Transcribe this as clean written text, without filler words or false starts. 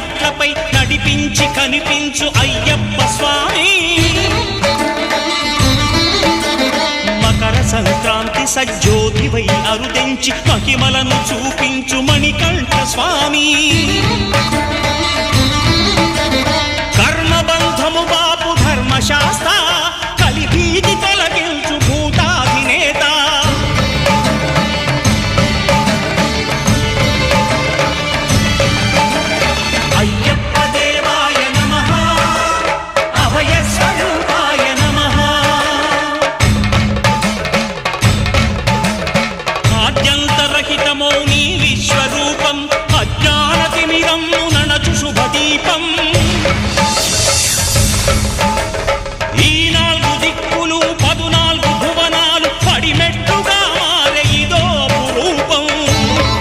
మెట్లపై నడిపించి కనిపించు అయ్యప్ప స్వామి మకర సంక్రాంతి సజ్జోతివై అరుదెంచి మహిమలను చూపించు మణికంఠ స్వామి కర్మబంధము బాపు ధర్మశాస్త్ర కలిభీతి తొలగించు భూతాధినేత అయ్యప్ప దేవాయ నమః అభయ స్వరూపాయ నమః ఆద్యంతరహితమో నీ విశ్వరూపం అజ్ఞానతిమిరము నణచు శుభదీపం